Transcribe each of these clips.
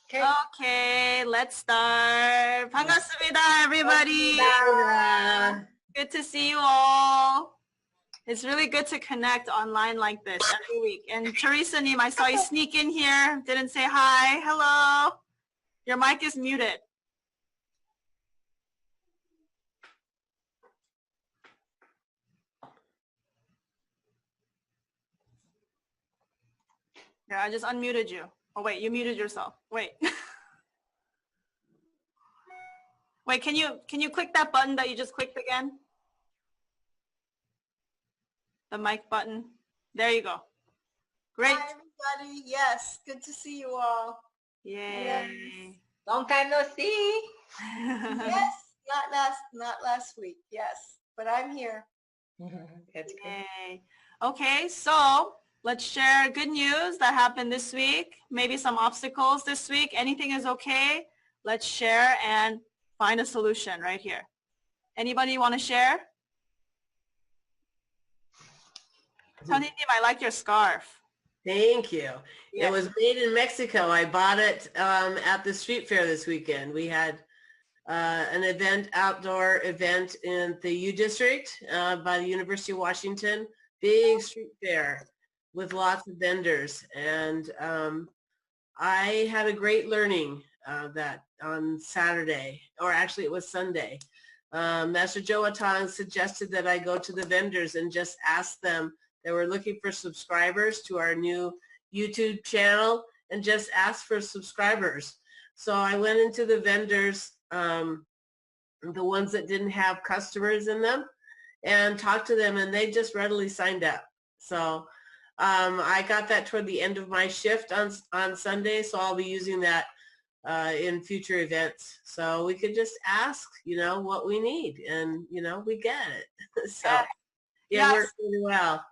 Okay, let's start. 반갑습니다, everybody. Good to see you all. It's really good to connect online like this every week. And Teresa Neem, I saw you sneak in here. Didn't say hi. Hello. Your mic is muted. Yeah, I just unmuted you. Oh, wait, you muted yourself. Wait. Wait, can you click that button that you just clicked again? The mic button. There you go. Great. Hi, everybody. Yes, good to see you all. Yay. Yes. Long time no see. Yes, not last week. Yes, but I'm here. That's good. Yay. Okay, so let's share good news that happened this week. Maybe some obstacles this week. Anything is okay. Let's share and find a solution right here. Anybody want to share? Tony, I like your scarf. Thank you. Yes. It was made in Mexico. I bought it at the street fair this weekend. We had an outdoor event in the U District by the University of Washington. Big street fair with lots of vendors. And I had a great learning that on Saturday, or actually it was Sunday. Master Joe Atang suggested that I go to the vendors and just ask them. They were looking for subscribers to our new YouTube channel and just ask for subscribers. So I went into the vendors, the ones that didn't have customers in them, and talked to them, and they just readily signed up. So I got that toward the end of my shift on Sunday, so I'll be using that in future events. So we could just ask, what we need, and, we get it. So it works really well.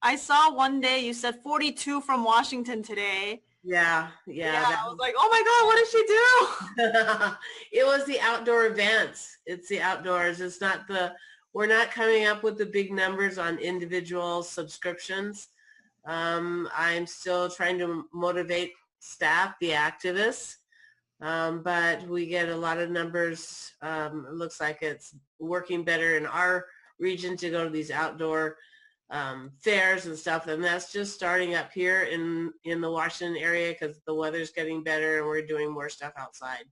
I saw one day you said 42 from Washington today. Yeah. I was like, oh my God, what did she do? It was the outdoor events. It's the outdoors. It's not we're not coming up with the big numbers on individual subscriptions. I'm still trying to motivate staff, the activists, but we get a lot of numbers. It looks like it's working better in our region to go to these outdoor fairs and stuff, and that's just starting up here in the Washington area because the weather's getting better and we're doing more stuff outside.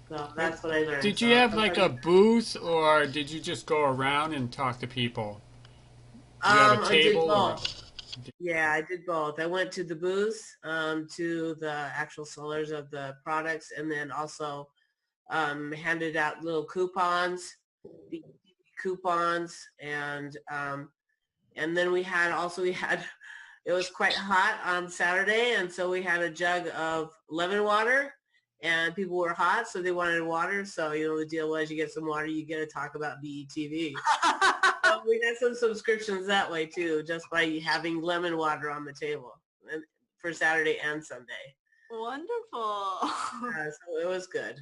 So that's what I learned. Did you have like a booth, or did you just go around and talk to people? Did you have a table? I did both. Yeah, I did both. I went to the booth, to the actual sellers of the products, and then also handed out little coupons, and then we had, it was quite hot on Saturday, and so we had a jug of lemon water, and people were hot, so they wanted water. So, the deal was you get some water, you get to talk about BETV. So we had some subscriptions that way too, just by having lemon water on the table for Saturday and Sunday. Wonderful. So it was good.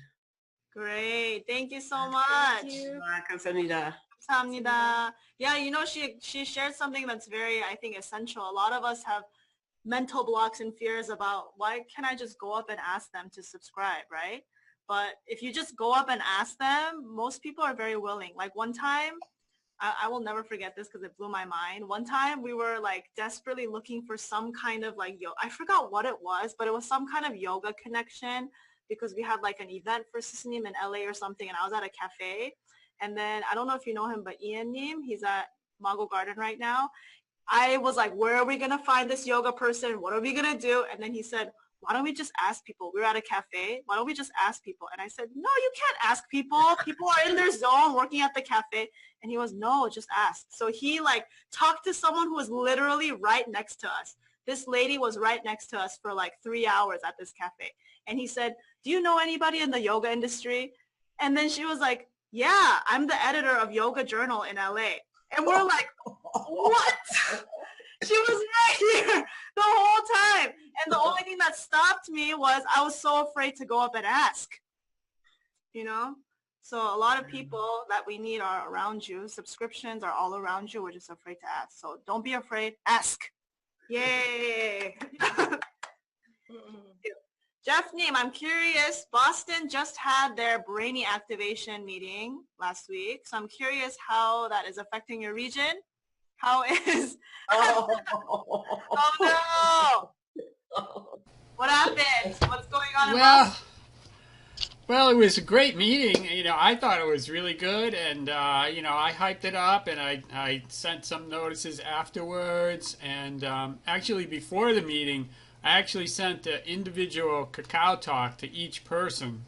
Great. Thank you so much. Thank you. 감사합니다. Yeah, she shared something that's very, I think, essential. A lot of us have mental blocks and fears about why can't I just go up and ask them to subscribe, right? But if you just go up and ask them, most people are very willing. Like one time, I will never forget this because it blew my mind. One time we were like desperately looking for some kind of like, I forgot what it was, but it was some kind of yoga connection because we had like an event for Sisnim in LA or something, and I was at a cafe. And then I don't know if you know him, but Ian Neem, he's at Mago Garden right now. I was like, where are we going to find this yoga person? What are we going to do? And then he said, why don't we just ask people? We were at a cafe. Why don't we just ask people? And I said, no, you can't ask people. People are in their zone working at the cafe. And he was, no, just ask. So he like talked to someone who was literally right next to us. This lady was right next to us for like 3 hours at this cafe. And he said, do you know anybody in the yoga industry? And then she was like, yeah, I'm the editor of Yoga Journal in LA. And we're like, what? She was right here the whole time. And the only thing that stopped me was I was so afraid to go up and ask, So a lot of people that we need are around you. Subscriptions are all around you. We're just afraid to ask. So don't be afraid. Ask. Yay. Jeff Neem, I'm curious. Boston just had their Brainy activation meeting last week. So I'm curious how that is affecting your region. How is... Oh. Oh, no. What happened? What's going on in Well, Boston? well, it was a great meeting. I thought it was really good, and I hyped it up, and I sent some notices afterwards, and actually before the meeting, I actually sent an individual Kakao Talk to each person,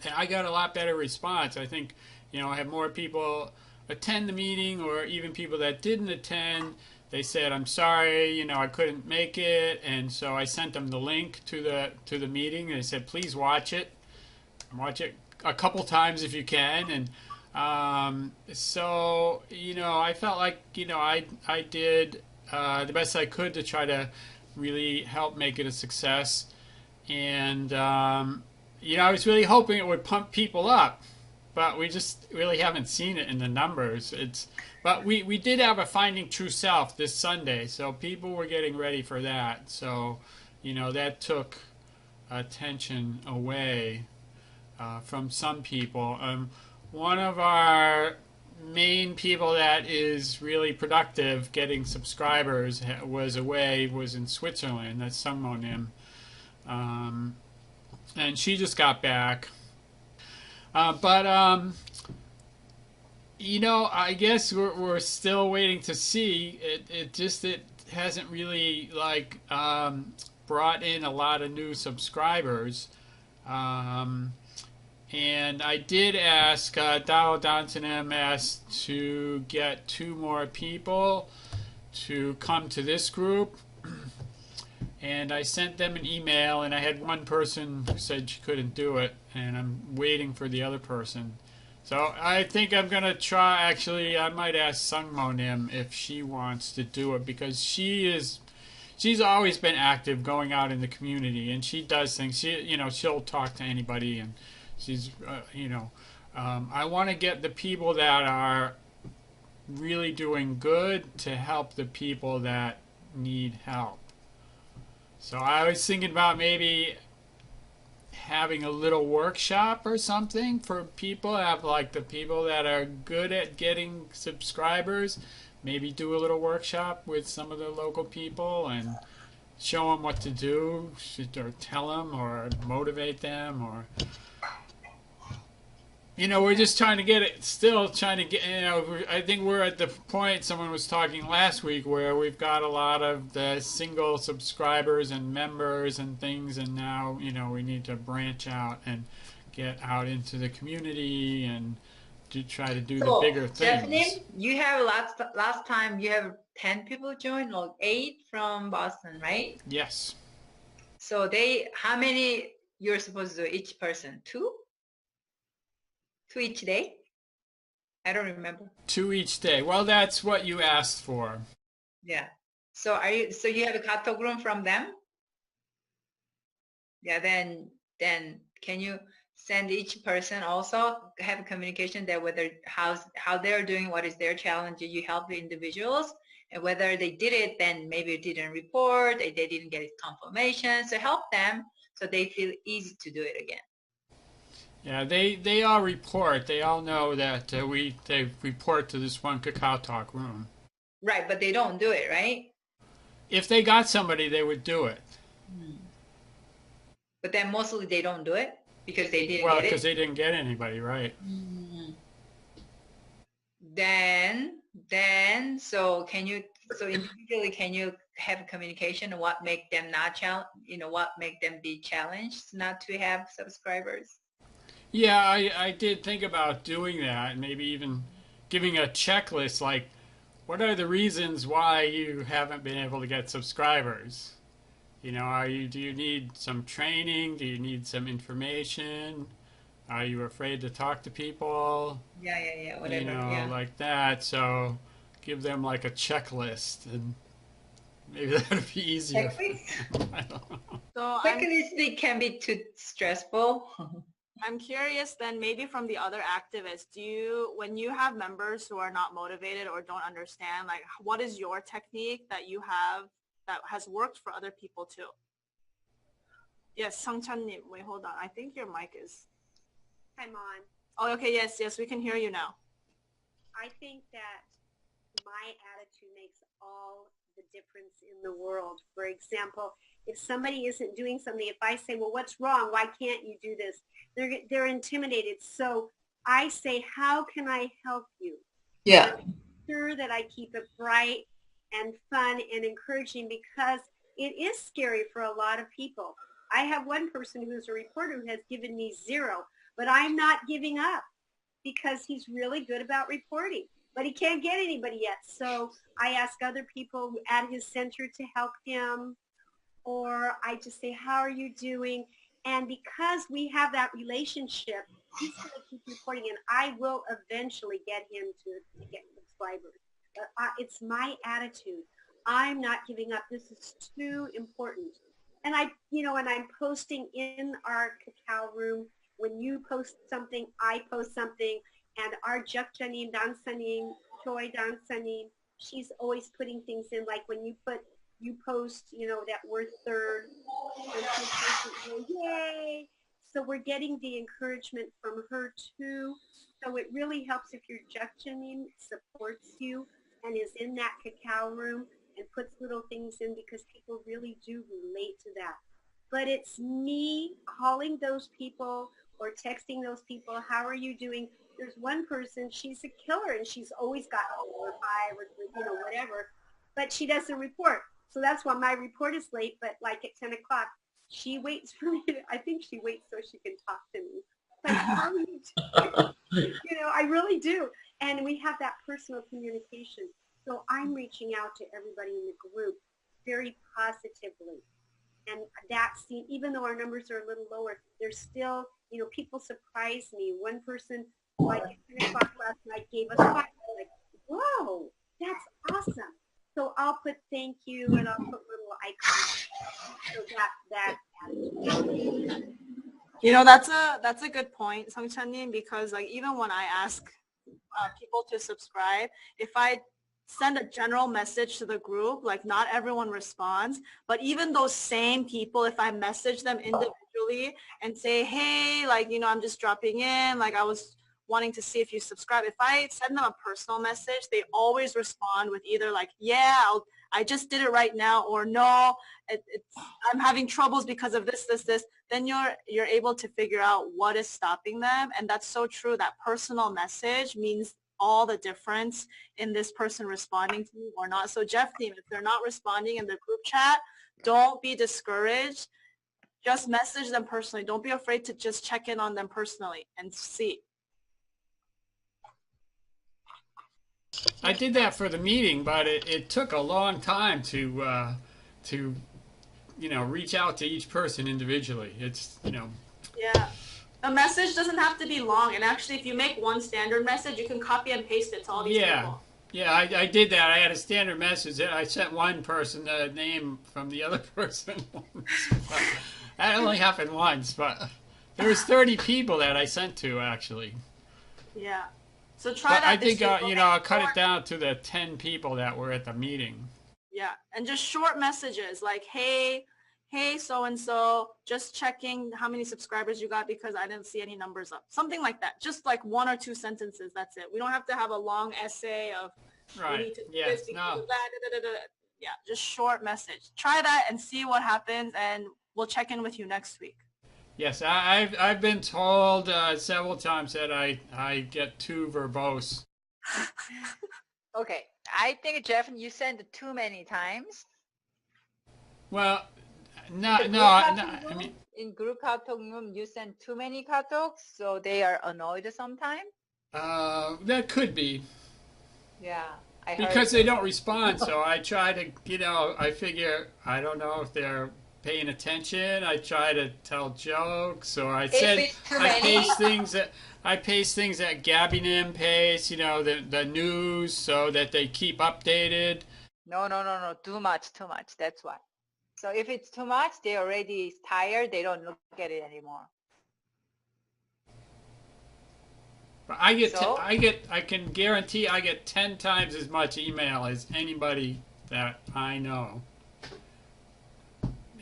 and I got a lot better response. I think, I had more people attend the meeting, or even people that didn't attend. They said, "I'm sorry, I couldn't make it," and so I sent them the link to the meeting. They said, "Please watch it a couple times if you can." And so I felt like I did the best I could to try to really help make it a success. And I was really hoping it would pump people up, but we just really haven't seen it in the numbers. But we did have a Finding True Self this Sunday, so people were getting ready for that. So that took attention away from some people. One of our main people that is really productive getting subscribers was in Switzerland. That's Sungmo Nim. And she just got back. But I guess we're still waiting to see. It hasn't really brought in a lot of new subscribers. And I did ask, Dao Dantanem asked to get 2 more people to come to this group. And I sent them an email, and I had one person who said she couldn't do it, and I'm waiting for the other person. So I think I'm going to try, actually, I might ask Sungmo Nim if she wants to do it, because she's always been active going out in the community, and she does things. She'll talk to anybody, and she's, I want to get the people that are really doing good to help the people that need help. So I was thinking about maybe having a little workshop or something for people, have the people that are good at getting subscribers, maybe do a little workshop with some of the local people and show them what to do, or tell them, or motivate them, or we're just trying to get it, still trying to get, I think we're at the point, someone was talking last week, where we've got a lot of the single subscribers and members and things, and now, we need to branch out and get out into the community and to try to do the bigger things. Stephanie, you have last time you have 10 people join, or 8 from Boston, right? Yes. So how many you're supposed to do each person? 2? 2 each day? I don't remember. 2 each day. Well, that's what you asked for. Yeah. So you have a Katok room from them? Yeah, then can you send each person also have a communication that whether how they're doing, what is their challenge, you help the individuals, and whether they did it, then maybe didn't report, they didn't get confirmation. So help them so they feel easy to do it again. Yeah, they all report. They all know that they report to this one Kakao Talk room. Right, but they don't do it, right? If they got somebody, they would do it. But then mostly they don't do it because they didn't get it? Well, because they didn't get anybody, right. Then, so individually, can you have communication on what make them what make them be challenged not to have subscribers? Yeah, I did think about doing that, maybe even giving a checklist, like, what are the reasons why you haven't been able to get subscribers? Do you need some training? Do you need some information? Are you afraid to talk to people? Yeah, whatever. Like that. So give them like a checklist, and maybe that would be easier. I don't know. So Checklist can be too stressful. I'm curious then, maybe from the other activists, when you have members who are not motivated or don't understand, what is your technique that you have that has worked for other people too? Yes, Sangchan-님. Wait, hold on. I think your mic is. I'm on. Oh, okay. Yes, yes. We can hear you now. I think that my attitude makes all the difference in the world. For example, if somebody isn't doing something, if I say, well, what's wrong? Why can't you do this? They're intimidated. So I say, how can I help you? Yeah. And sure that I keep it bright and fun and encouraging, because it is scary for a lot of people. I have one person who's a reporter who has given me 0, but I'm not giving up because he's really good about reporting, but he can't get anybody yet. So I ask other people at his center to help him, or I just say, how are you doing? And because we have that relationship, he's going to keep reporting, and I will eventually get him to get subscribers. But it's my attitude. I'm not giving up. This is too important. And and I'm posting in our cacao room. When you post something, I post something. And our Jakjanim, Dansanim, Choi Dansanim, she's always putting things in. Like when you post, that we're third. And she posts it, yay! So we're getting the encouragement from her too. So it really helps if your Jakjanim supports you and is in that cacao room and puts little things in, because people really do relate to that. But it's me calling those people or texting those people, how are you doing? There's one person, she's a killer, and she's always got 4 or 5 or whatever, but she doesn't report. So that's why my report is late, but like at 10 o'clock, she waits for me. I think she waits so she can talk to me. Like, how are you doing? I really do. And we have that personal communication. So I'm reaching out to everybody in the group very positively. And that's, even though our numbers are a little lower, there's still, people surprise me. One person, like at 10 o'clock last night, gave us 5. I'm like, whoa, that's awesome. So I'll put thank you, and I'll put little icons. So that attitude. That's a good point, Sangchan-님, because like even when I ask people to subscribe, if I send a general message to the group, like not everyone responds, but even those same people, if I message them individually and say, hey, like, I'm just dropping in, like I was wanting to see if you subscribe. If I send them a personal message, they always respond with either like, yeah, I just did it right now, or no, I'm having troubles because of this. Then you're able to figure out what is stopping them. And that's so true. That personal message means all the difference in this person responding to you or not. So Jeff team, if they're not responding in the group chat, don't be discouraged. Just message them personally. Don't be afraid to just check in on them personally and see. I did that for the meeting, but it took a long time to reach out to each person individually. It's Yeah. A message doesn't have to be long, and actually if you make one standard message, you can copy and paste it to all these people. Yeah, I did that. I had a standard message. I sent one person the name from the other person. That only happened once, but there was 30 people that I sent to actually. Yeah. So try but that. I think I'll cut it down to the 10 people that were at the meeting. Yeah, and just short messages like, hey, so-and-so, just checking how many subscribers you got because I didn't see any numbers up. Something like that. Just like 1 or 2 sentences. That's it. We don't have to have a long essay of, right. we need to do Yes, this no. because that. Yeah, just short message. Try that and see what happens, and we'll check in with you next week. Yes, I've been told several times that I get too verbose. Okay, I think Jeff, you sent too many times. Well, I mean, in group Katok room, you send too many Katoks, so they are annoyed sometimes. that could be. Yeah, I because heard. they don't respond. So I try to, I figure I don't know if they're paying attention. I try to tell jokes, or I paste things that Gabby Nim pastes, the news, so that they keep updated. No, too much. That's why. So if it's too much, they're already tired. They don't look at it anymore. But I can guarantee I get 10 times as much email as anybody that I know.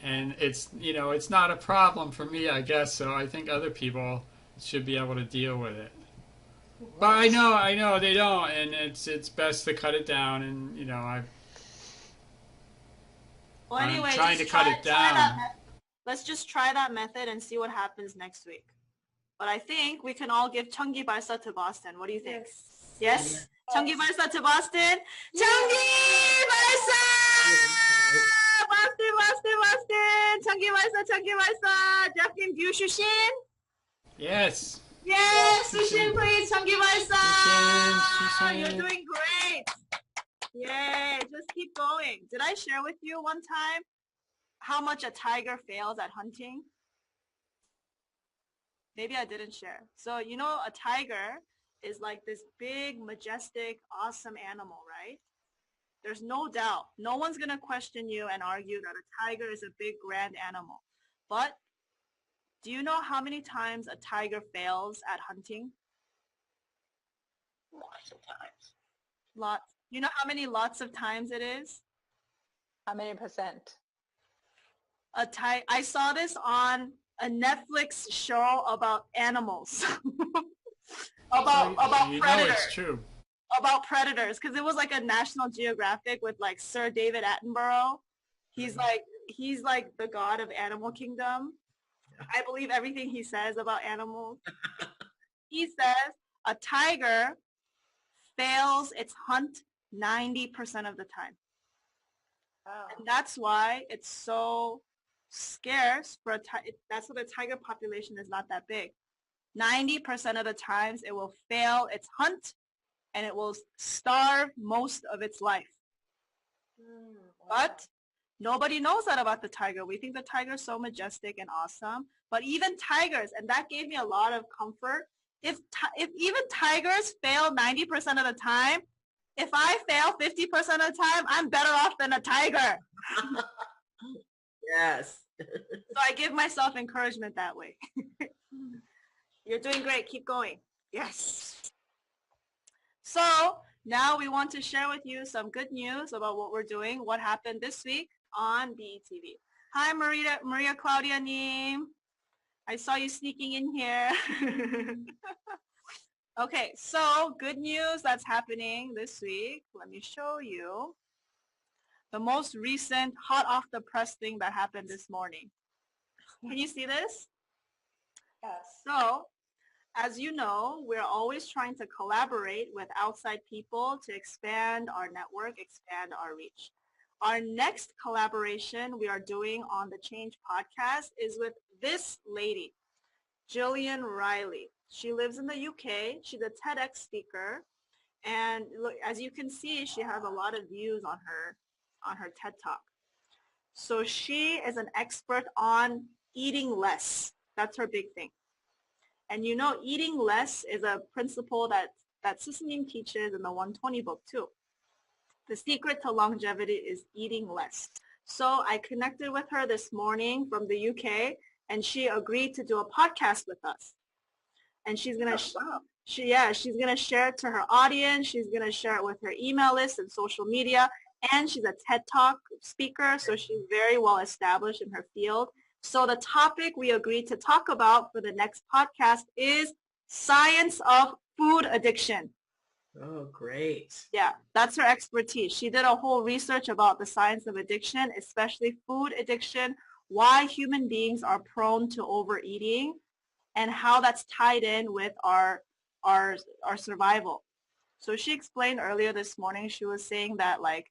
and it's, you know, it's not a problem for me, I guess. So I think other people should be able to deal with it. But I know they don't, and it's best to cut it down. And you know, Well, I'm anyway, trying just to cut it down. let's just try that method and see what happens next week. But I think we can all give Cheongi Balsa to Boston. What do you think? Yes? Cheongi Balsa to Boston? Cheongi Balsa! Boston, Boston, Boston! Cheongi Balsa, Cheongi Balsa! Jeff Kim Gyu Shushin? Yes. Yes, Shushin, please. Cheongi Balsa! Shushin. You're doing great. Yay, just keep going. Did I share with you one time how much a tiger fails at hunting? Maybe I didn't share. So, you know, a tiger is like this big, majestic, awesome animal, right? There's no doubt. No one's going to question you and argue that a tiger is a big, grand animal. But do you know how many times a tiger fails at hunting? Lots of times. Lots. You know how many lots of times it is? How many percent? I saw this on a Netflix show about animals. about you predators. know it's true. About predators, because it was like a National Geographic with like Sir David Attenborough. He's like the god of animal kingdom. I believe everything he says about animals. He says a tiger fails its hunt 90% of the time. Oh. And that's why it's so scarce for that's why the tiger population is not that big. 90% of the times it will fail its hunt and it will starve most of its life. But nobody knows that about the tiger. We think the tiger is so majestic and awesome, but even tigers, and that gave me a lot of comfort. If even tigers fail 90% of the time, if I fail 50% of the time, I'm better off than a tiger. Yes. So I give myself encouragement that way. You're doing great. Keep going. Yes. So now we want to share with you some good news about what we're doing, what happened this week on BETV. Hi, Maria Claudia Neem. I saw you sneaking in here. Okay, so good news that's happening this week. Let me show you the most recent hot off the press thing that happened this morning. Can you see this? Yes. So, as you know, we're always trying to collaborate with outside people to expand our network, expand our reach. Our next collaboration we are doing on the Change podcast is with this lady, Jillian Riley. She lives in the UK. She's a TEDx speaker. And look, as you can see, she has a lot of views on her TED Talk. So she is an expert on eating less. That's her big thing. And you know, eating less is a principle that Sissimim teaches in the 120 book too. The secret to longevity is eating less. So I connected with her this morning from the UK, and she agreed to do a podcast with us. And she's gonna she's gonna share it to her audience. She's gonna share it with her email list and social media. And she's a TED Talk speaker, so she's very well established in her field. So the topic we agreed to talk about for the next podcast is science of food addiction. Oh, great. Yeah, that's her expertise. She did a whole research about the science of addiction, especially food addiction, why human beings are prone to overeating, and how that's tied in with our survival. So she explained earlier this morning, she was saying that, like,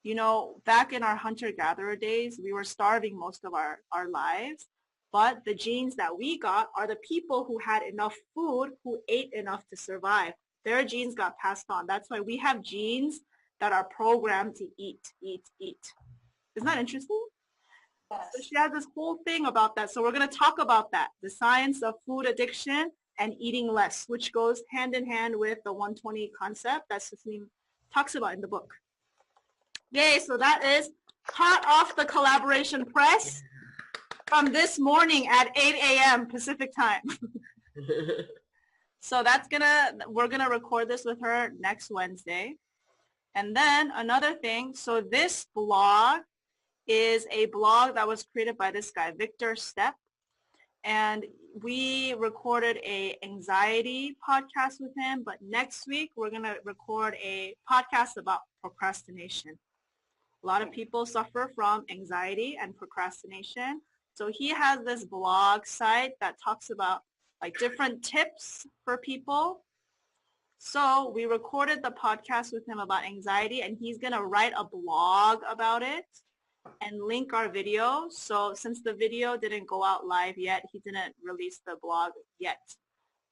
you know, back in our hunter-gatherer days, we were starving most of our lives, but the genes that we got are the people who had enough food, who ate enough to survive. Their genes got passed on. That's why we have genes that are programmed to eat, eat, eat. Isn't that interesting? Yes. So she has this whole thing about that. So we're going to talk about that, the science of food addiction and eating less, which goes hand in hand with the 120 concept that Sissimim talks about in the book. Yay, so that is hot off the collaboration press from this morning at 8 a.m. Pacific time. So we're gonna record this with her next Wednesday. And then another thing, so this blog is a blog that was created by this guy, Victor Stepp. And we recorded a anxiety podcast with him, but next week we're going to record a podcast about procrastination. A lot of people suffer from anxiety and procrastination. So he has this blog site that talks about like different tips for people. So we recorded the podcast with him about anxiety, and he's going to write a blog about it and link our video. So since the video didn't go out live yet, he didn't release the blog yet.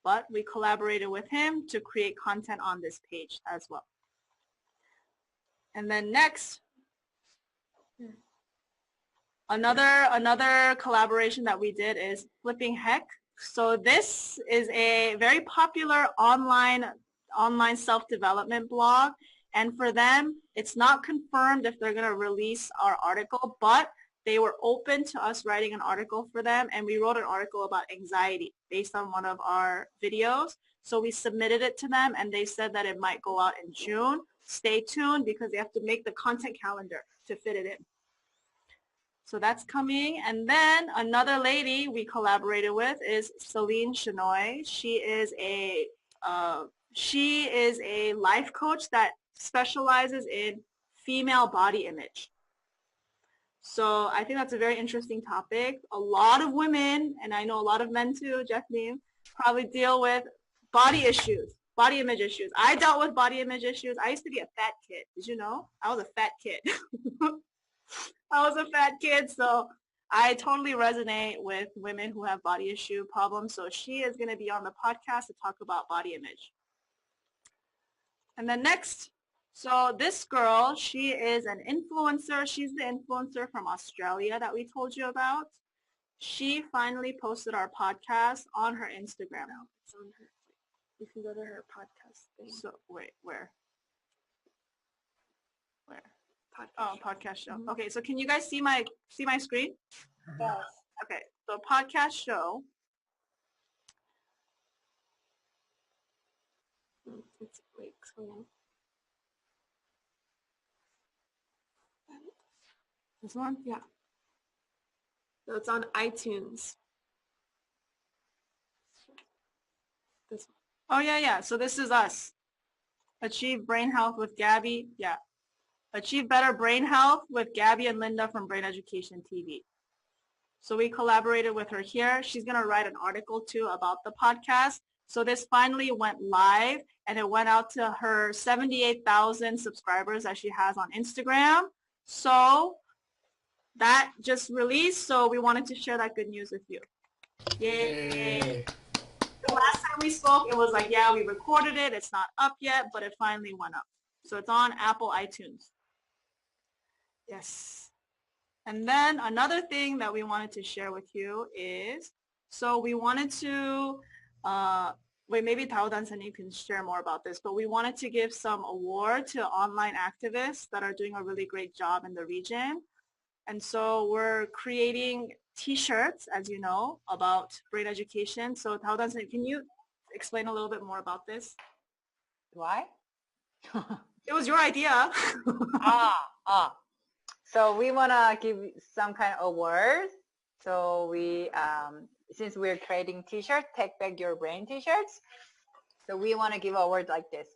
But we collaborated with him to create content on this page as well. And then next, another collaboration that we did is Flipping Heck. So this is a very popular online self-development blog. And for them, it's not confirmed if they're going to release our article, but they were open to us writing an article for them. And we wrote an article about anxiety based on one of our videos. So we submitted it to them, and they said that it might go out in June. Stay tuned because they have to make the content calendar to fit it in. So that's coming. And then another lady we collaborated with is Celine Chenoy. She is a life coach that specializes in female body image. So I think that's a very interesting topic. A lot of women, and I know a lot of men too, Jeff Neem, probably deal with body issues, body image issues. I dealt with body image issues. I used to be a fat kid. Did you know? I was a fat kid. I was a fat kid, so I totally resonate with women who have body issue problems. So she is going to be on the podcast to talk about body image. And then next, so this girl, she is an influencer. She's the influencer from Australia that we told you about. She finally posted our podcast on her Instagram. It's on her. You can go to her podcast thing. So wait, where? Where? Podcast. Oh, podcast show. Okay, so can you guys see my screen? Yes. Okay, so podcast show. Wait, hold on. This one? Yeah. So it's on iTunes. This one. Oh yeah. So this is us. Achieve Brain Health with Gabby. Yeah. Achieve Better Brain Health with Gabby and Linda from Brain Education TV. So we collaborated with her here. She's going to write an article too about the podcast. So this finally went live, and it went out to her 78,000 subscribers that she has on Instagram. So that just released, so we wanted to share that good news with you. Yay. The last time we spoke, it was like, yeah, we recorded it. It's not up yet, but it finally went up. So it's on Apple iTunes. Yes. And then another thing that we wanted to share with you is, so we wanted to, wait, maybe Tao Dansan, you can share more about this, but we wanted to give some award to online activists that are doing a really great job in the region. And so we're creating t-shirts, as you know, about brain education. So Tao Dansan, can you explain a little bit more about this? Why? It was your idea. So we want to give some kind of awards. So we, since we're creating t-shirts, Take Back Your Brain t-shirts, so we want to give awards like this.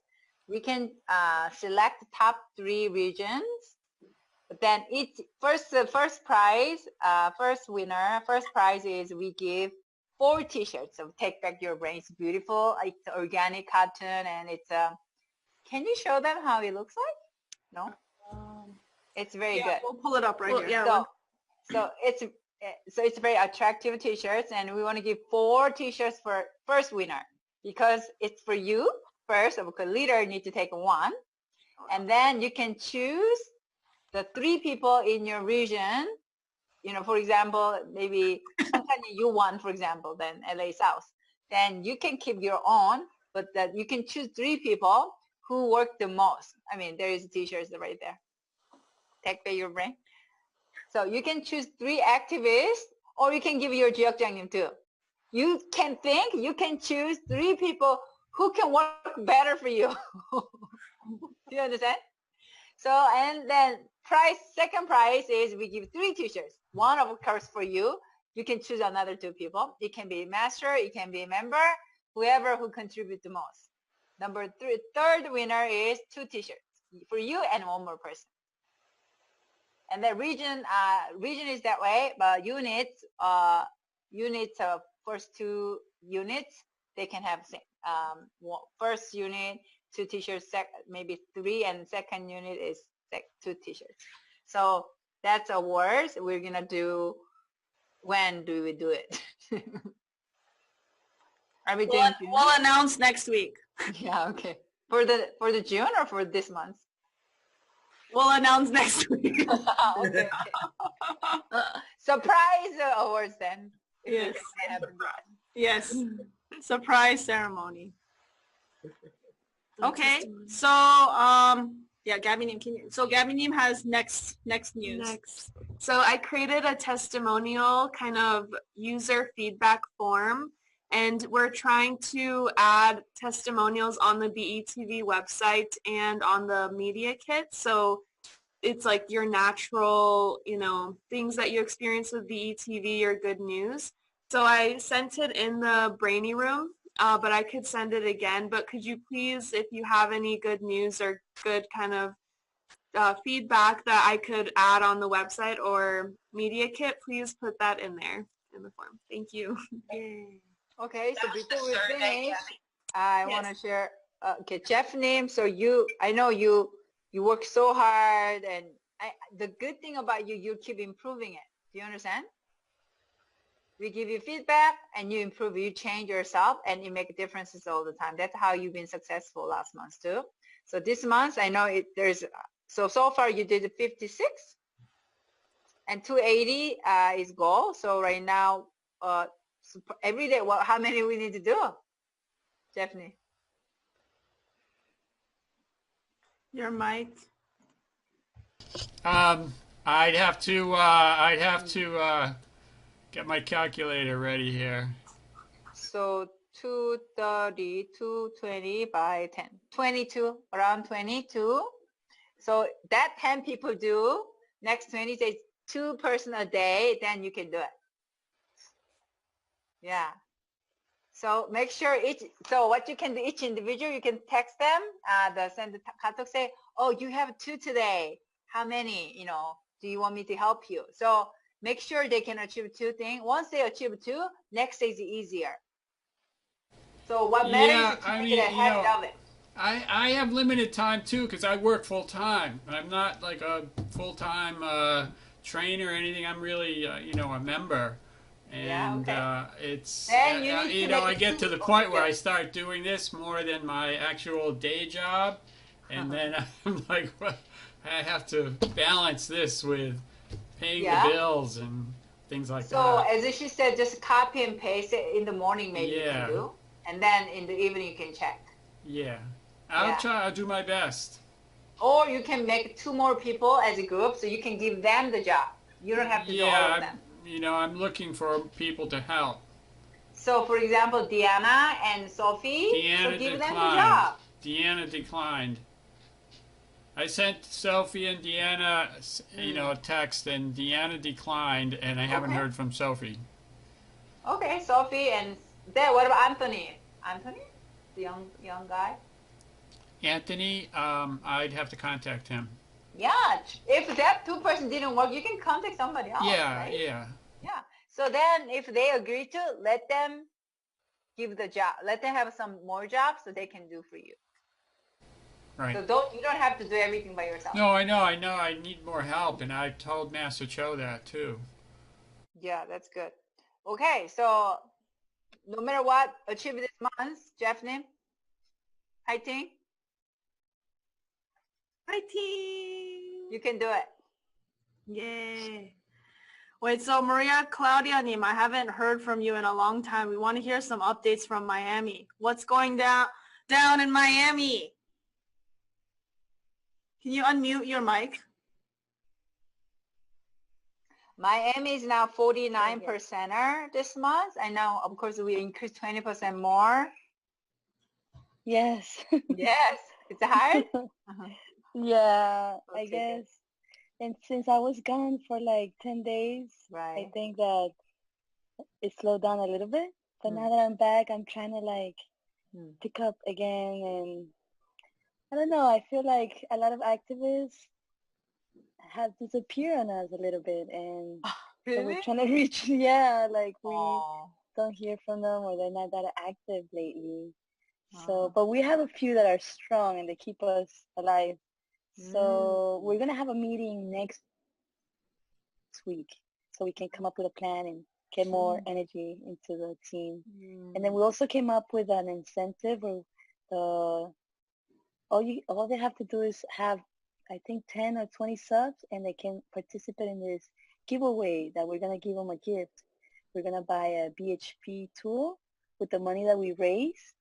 We can select the top 3 regions. But then the first prize is we give 4 t-shirts of Take Back Your Brain. It's beautiful. It's organic cotton, and it's can you show them how it looks like? No? It's very good. We'll pull it up right here. Yeah. So it's very attractive t-shirts, and we want to give 4 t-shirts for first winner because it's for you first. Of course, leader need to take 1, and then you can choose the 3 people in your region. You know, for example, maybe sometimes you won, for example, then LA South. Then you can keep your own, but that you can choose 3 people who work the most. I mean, there is t-shirts right there. Take Back Your Brain. So you can choose 3 activists, or you can give your jiokjangnim too. You can think, you can choose 3 people who can work better for you. Do you understand? So, and then second prize is we give 3 t-shirts. One of course for you. You can choose another 2 people. It can be master, it can be a member, whoever who contribute the most. Third winner is 2 t-shirts for you and 1 more person. And the region is that way, but units, first 2 units, they can have same. First unit, 2 t-shirts, maybe 3, and second unit is 2 t-shirts. So that's awards we're gonna do. When do we do it? Are we doing June? We'll announce next week. Yeah, okay. For the June or for this month? We'll announce next week. Okay. Surprise awards then. if we Yes. can have them. Yes. Surprise ceremony. Okay. So yeah, Gabby Neem, Gabby Neem has next news. Next. So I created a testimonial kind of user feedback form, and we're trying to add testimonials on the BETV website and on the media kit. So it's like your natural, things that you experience with BETV or good news. So I sent it in the Brainy Room, but I could send it again. But could you please, if you have any good news or good kind of feedback that I could add on the website or media kit, please put that in there in the form. Thank you. Okay, so That's before the we survey, finish, Gabby. I want to share, okay, Jeff name. So I know you work so hard, and the good thing about you keep improving it. Do you understand? We give you feedback and you improve, you change yourself, and you make differences all the time. That's how you've been successful last month too. So this month, I know so far you did 56 and 280 is goal. So right now, every day, how many we need to do? Stephanie? Your mic. I'd have to get my calculator ready here. So 230, 220 by 10, 22, around 22. So that 10 people do, next 20 days, 2 person a day, then you can do it. Yeah. So make sure so what you can do, each individual, you can text them, send the katok, say, oh, you have 2 today. How many, do you want me to help you? So make sure they can achieve 2 things. Once they achieve 2, next day is easier. So what matters is to make it ahead of it. I have limited time too because I work full time. I'm not like a full time trainer or anything. I'm really a member, and it's I get to the point where I start doing this more than my actual day job, and then I'm like, well, I have to balance this with paying the bills and things like that. So as she said, just copy and paste it in the morning, maybe you can do, and then in the evening you can check. Yeah. I'll try. I'll do my best. Or you can make 2 more people as a group, so you can give them the job. You don't have to do all of them. I'm looking for people to help. So, for example, Deanna and Sophie, so give them the job. Deanna declined. I sent Sophie and Deanna, a text, and Deanna declined, and I haven't heard from Sophie. Okay, Sophie, and then what about Anthony? Anthony, the young guy. Anthony, I'd have to contact him. Yeah, if that 2 person didn't work, you can contact somebody else. Right? Yeah. So then, if they agree to, let them give the job. Let them have some more jobs so they can do for you. Right. So you don't have to do everything by yourself. No, I know. I need more help, and I told Master Cho that too. Yeah, that's good. Okay, so no matter what, achieve this month, Jeffney. Fighting. Fighting. You can do it. Yay. Wait, so Maria Claudia Neem, I haven't heard from you in a long time. We want to hear some updates from Miami. What's going down in Miami? Can you unmute your mic? Miami is now 49%er this month. I know, of course, we increased 20% more. Yes. Yes. It's hard? Yeah, I Okay, good. guess. And since I was gone for like 10 days, I Right. think that it slowed down a little bit. But Mm. now that I'm back, I'm trying to like Mm. pick up again. And I don't know, I feel like a lot of activists have disappeared on us a little bit. And so we're Really? trying to reach, yeah, like we Oh. don't hear from them or they're not that active lately. So, Oh. but we have a few that are strong and they keep us alive. So we're going to have a meeting next week so we can come up with a plan and get more energy into the team. And then we also came up with an incentive where all they have to do is have, I think, 10 or 20 subs, and they can participate in this giveaway that we're going to give them a gift. We're going to buy a BHP tool with the money that we raise.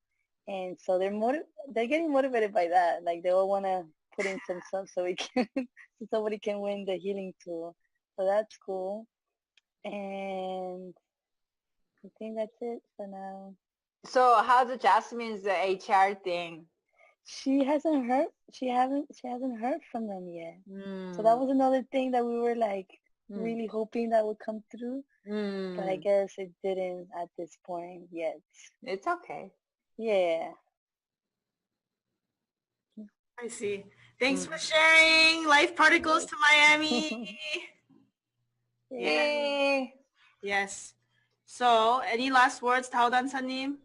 And so they're getting motivated by that. Like they all want to put in some subs so we can so somebody can win the healing tool. So that's cool. And I think that's it for now. So how's Jasmine's HR thing? She hasn't heard from them yet. So that Mm. was another thing that we were like Mm. really hoping that would come through. But I Mm. guess it didn't at this point yet. It's okay. Yeah. I see. Thanks Mm. for sharing. Life Particles to Miami. Yeah. Yay. Yes. So, any last words, Taodan Sanim?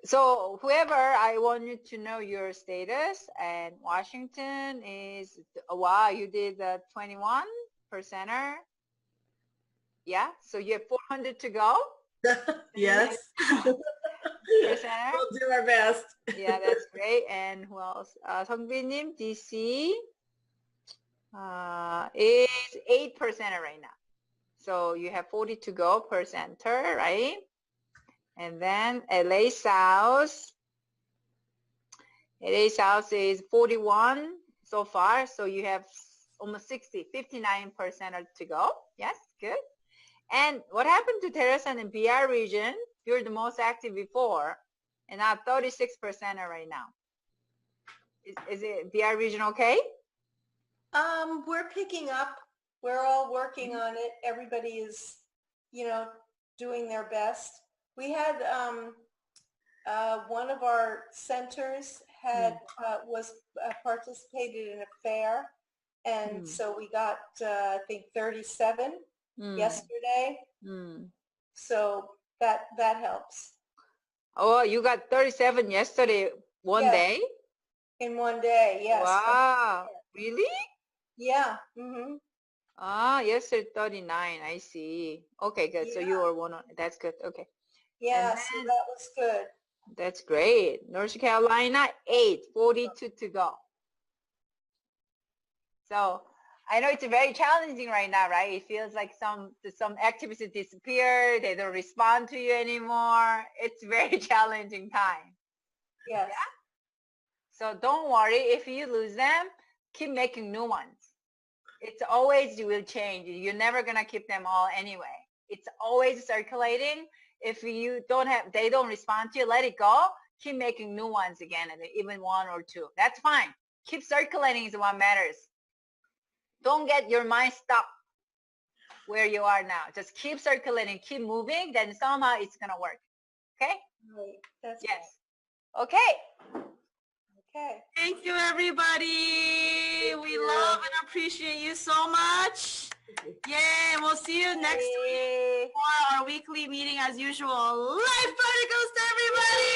So whoever, I want you to know your status, and Washington is, wow, you did the 21 percenter. Yeah, so you have 400 to go. Yes. Percenter. We'll do our best. Yeah, that's great. And who else? 성빈님, DC is 8 percenter right now. So you have 40 to go per center, right? And then LA South is 41 so far. So you have almost 60, 59% to go. Yes, good. And what happened to Teresa in BR region? You're the most active before, and now 36% right now. Is it BR region okay? We're picking up. We're all working on it. Everybody is, doing their best. We had one of our centers was participated in a fair, and so we got I think 37 yesterday. So that helps. Oh, you got 37 yesterday, one Yes. day? In one day, yes. Wow, really? Yeah. Mm-hmm. Ah, yesterday 39, I see. Okay, good. So you were one on, that's good. Okay. Yeah, so that was good. That's great. North Carolina, 8, 42 to go. So I know it's very challenging right now, right? It feels like some activities disappear. They don't respond to you anymore. It's very challenging time. Yes. Yeah? So don't worry. If you lose them, keep making new ones. It's always, you will change. You're never going to keep them all anyway. It's always circulating. If you they don't respond to you, let it go. Keep making new ones again, and even 1 or 2. That's fine. Keep circulating is what matters. Don't get your mind stuck where you are now. Just keep circulating, keep moving, then somehow it's going to work. Okay? Right. That's yes. Right. Okay. Okay. Thank you, everybody. We love and appreciate you so much. Yeah, and we'll see you next week for our weekly meeting as usual. Life Particles to everybody!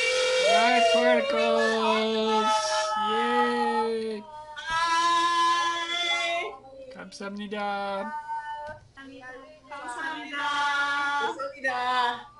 Life Particles! Yay! Bye! 감사합니다. 감사합니다. 감사합니다.